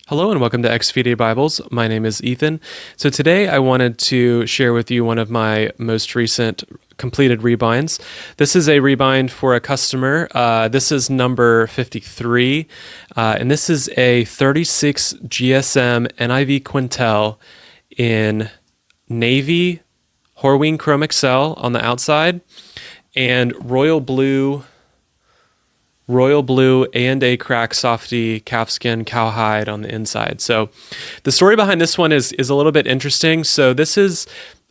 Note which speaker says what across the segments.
Speaker 1: Hello and welcome to XVD Bibles. My name is Ethan. So today I wanted to share with you one of my most recent completed rebinds. This is a rebind for a customer. This is number 53, and this is a 36GSM NIV Quentel in Navy Horween Chromexcel on the outside and royal blue A&A crack softy calfskin cowhide on the inside. So the story behind this one is a little bit interesting. So this is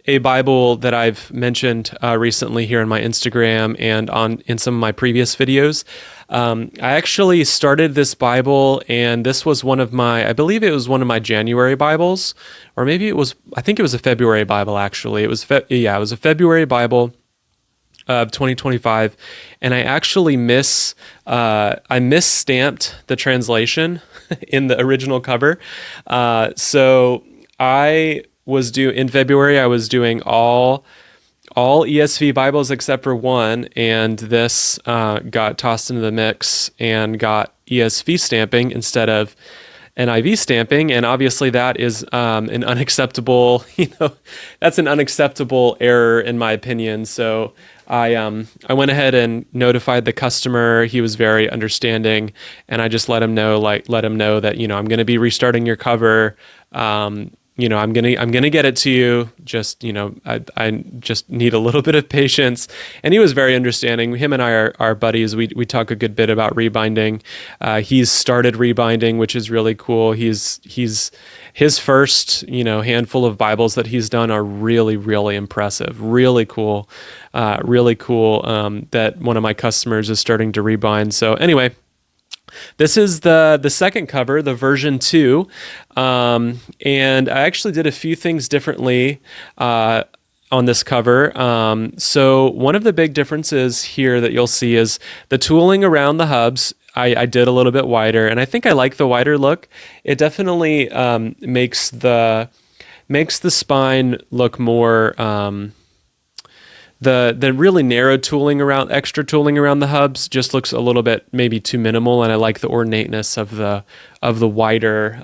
Speaker 1: a Bible that I've mentioned recently here in my Instagram and in some of my previous videos. I actually started this Bible, and this was I believe it was one of my January Bibles, or maybe I think it was a February Bible actually. It was a February Bible of 2025, and I actually misstamped the translation in the original cover. So in February, I was doing all ESV Bibles except for one, and this got tossed into the mix and got ESV stamping instead of NIV stamping, and obviously that is an unacceptable, that's an unacceptable error in my opinion. So I went ahead and notified the customer. He was very understanding, and I just let him know that, I'm going to be restarting your cover. I'm gonna get it to you. Just, I just need a little bit of patience. And he was very understanding. Him and I are buddies. We talk a good bit about rebinding. He's started rebinding, which is really cool. His first, handful of Bibles that he's done are really, really impressive. Really cool. That one of my customers is starting to rebind. So anyway, this is the second cover, the version 2, and I actually did a few things differently on this cover. So one of the big differences here that you'll see is the tooling around the hubs. I did a little bit wider, and I think I like the wider look. It definitely makes the spine look more. The really narrow extra tooling around the hubs just looks a little bit maybe too minimal, and I like the ornateness of the wider,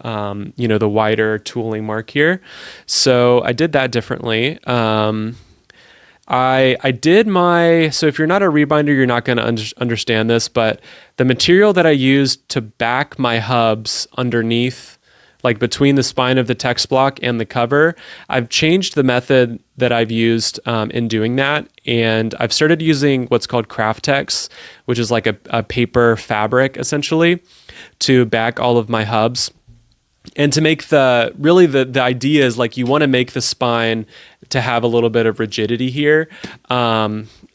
Speaker 1: the wider tooling mark here. So I did that differently. So if you're not a rebinder, you're not going to understand this, but the material that I used to back my hubs underneath, like between the spine of the text block and the cover, I've changed the method that I've used in doing that. And I've started using what's called craft text, which is like a paper fabric essentially, to back all of my hubs. And to make the idea is like you want to make the spine to have a little bit of rigidity here.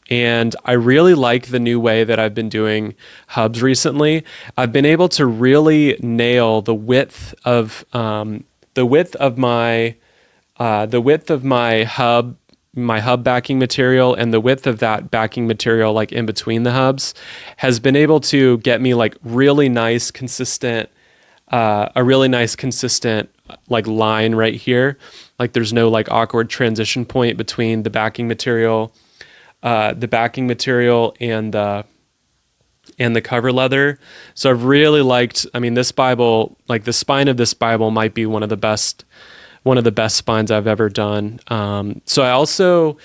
Speaker 1: And I really like the new way that I've been doing hubs recently. I've been able to really nail the width of my hub backing material, and the width of that backing material, like in between the hubs, has been able to get me like a really nice consistent like line right here. Like there's no like awkward transition point between the backing material and the cover leather. So I've really liked, this Bible, like the spine of this Bible might be one of the best spines I've ever done. So I also,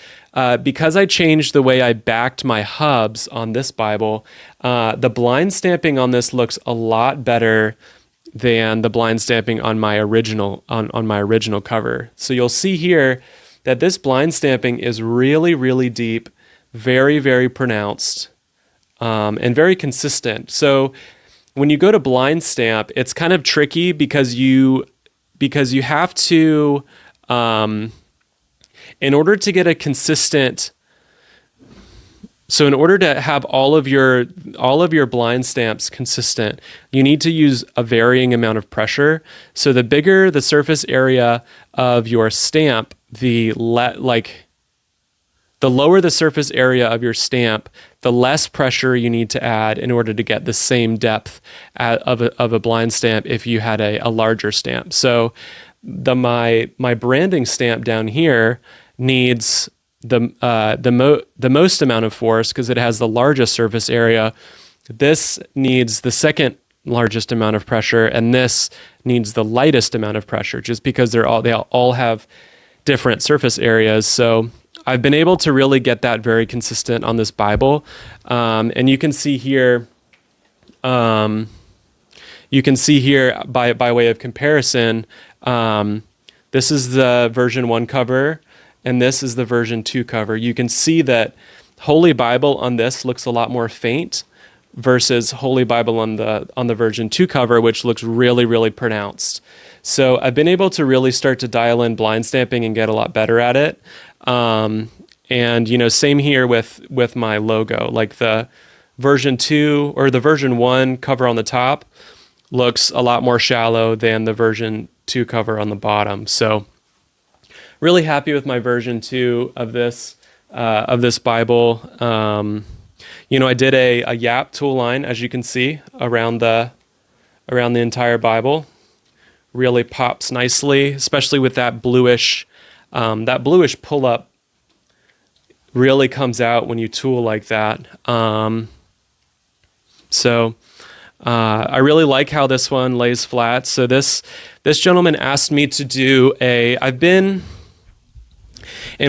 Speaker 1: because I changed the way I backed my hubs on this Bible, the blind stamping on this looks a lot better than the blind stamping on my original cover. So you'll see here that this blind stamping is really, really deep, very, very pronounced, and very consistent. So when you go to blind stamp, it's kind of tricky because you have to, in order to get a consistent, so in order to have all of your blind stamps consistent, you need to use a varying amount of pressure. So the bigger the surface area of your stamp, the lower the surface area of your stamp, the less pressure you need to add in order to get the same depth of a blind stamp if you had a larger stamp. So my branding stamp down here needs the most amount of force because it has the largest surface area. This needs the second largest amount of pressure, and this needs the lightest amount of pressure, just because they all have different surface areas. So I've been able to really get that very consistent on this Bible, and you can see here. By way of comparison, this is the version 1 cover, and this is the version 2 cover. You can see that Holy Bible on this looks a lot more faint versus Holy Bible on the version 2 cover, which looks really, really pronounced. So I've been able to really start to dial in blind stamping and get a lot better at it. And same here with my logo. Like the version 2 or the version 1 cover on the top looks a lot more shallow than the version 2 cover on the bottom. So really happy with my version 2 of this Bible. I did a Yap tool line, as you can see, around the entire Bible. Really pops nicely, especially with that bluish pull-up really comes out when you tool like that. I really like how this one lays flat. So this gentleman asked me to do in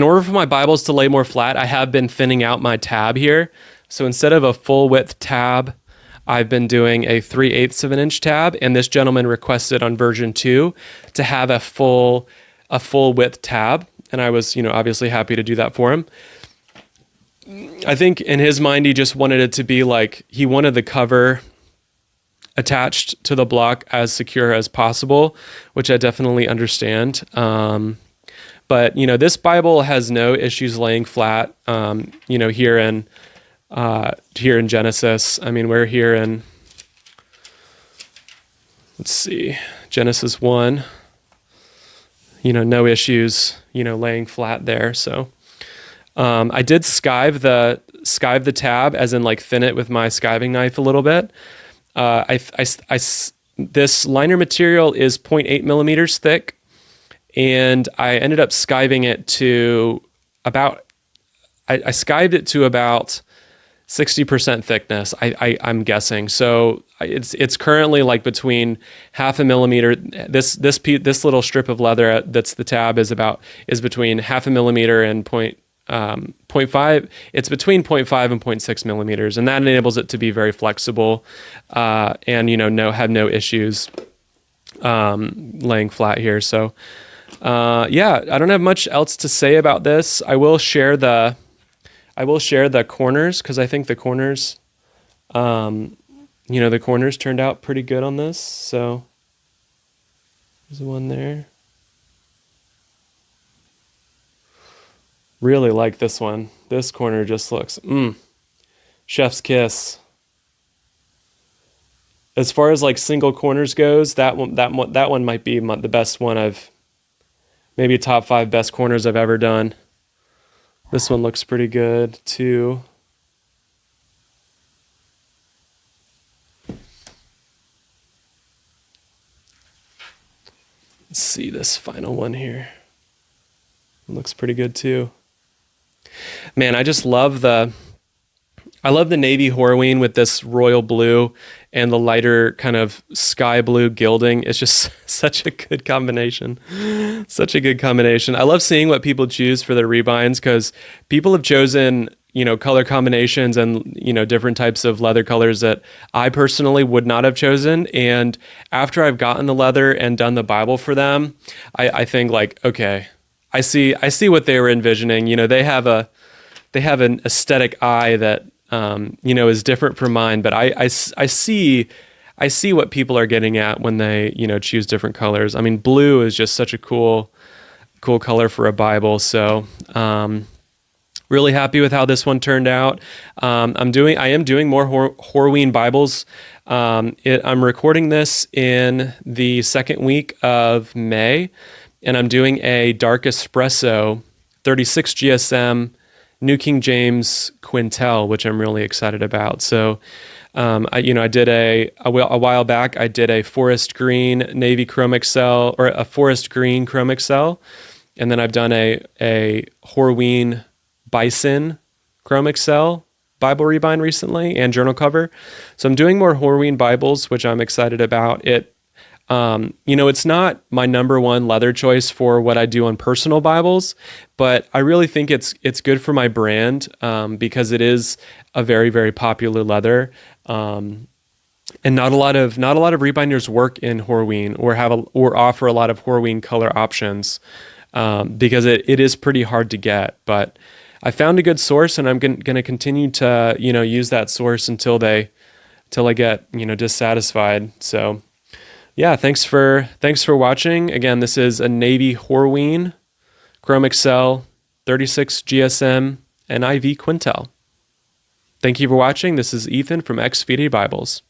Speaker 1: order for my Bibles to lay more flat, I have been thinning out my tab here. So instead of a full width tab, I've been doing a 3/8 of an inch tab, and this gentleman requested on version 2 to have a full width tab, and I was, obviously happy to do that for him. I think in his mind, he just wanted it to be like, he wanted the cover attached to the block as secure as possible, which I definitely understand. But this Bible has no issues laying flat. Here in Genesis. I mean, we're here in, let's see, Genesis 1. No issues. Laying flat there. So I did skive the tab, as in like thin it with my skiving knife a little bit. This liner material is 0.8 millimeters thick, and I ended up skiving it to about, I skived it to about 60% thickness, I'm guessing. So it's currently like between 0.5 millimeter. This little strip of leather that's the tab is between 0.5 millimeter and 0.5. It's between 0.5 and 0.6 millimeters, and that enables it to be very flexible, and have no issues laying flat here. So I don't have much else to say about this. I will share the corners, because I think the corners, the corners turned out pretty good on this. So there's one there. Really like this one. This corner just looks, chef's kiss. As far as like single corners goes, that one might be the best one maybe top 5 best corners I've ever done. This one looks pretty good too. Let's see this final one here. It looks pretty good too. Man, I just love the Navy Horween with this royal blue and the lighter kind of sky blue gilding. It's just such a good combination. Such a good combination. I love seeing what people choose for their rebinds, because people have chosen, color combinations and, different types of leather colors that I personally would not have chosen. And after I've gotten the leather and done the Bible for them, I think like, okay, I see what they were envisioning. They have an aesthetic eye that, is different from mine, but I see what people are getting at when they, choose different colors. I mean, blue is just such a cool color for a Bible. So, really happy with how this one turned out. I am doing more Horween Bibles. I'm recording this in the second week of May, and I'm doing a dark espresso 36 GSM New King James Quentel, which I'm really excited about. So, I did a while back, I did a forest green Navy Chromexcel, or a forest green Chromexcel, and then I've done a Horween Bison Chromexcel, Bible Rebind recently and journal cover. So I'm doing more Horween Bibles, which I'm excited about. It's not my number one leather choice for what I do on personal Bibles, but I really think it's good for my brand because it is a very, very popular leather. And not a lot of rebinders work in Horween or offer a lot of Horween color options because it is pretty hard to get. But I found a good source, and I'm going to continue to use that source until I get dissatisfied. So yeah, thanks for watching. Again, this is a Navy Horween Chromexcel 36GSM NIV Quentel. Thank you for watching. This is Ethan from XVD Bibles.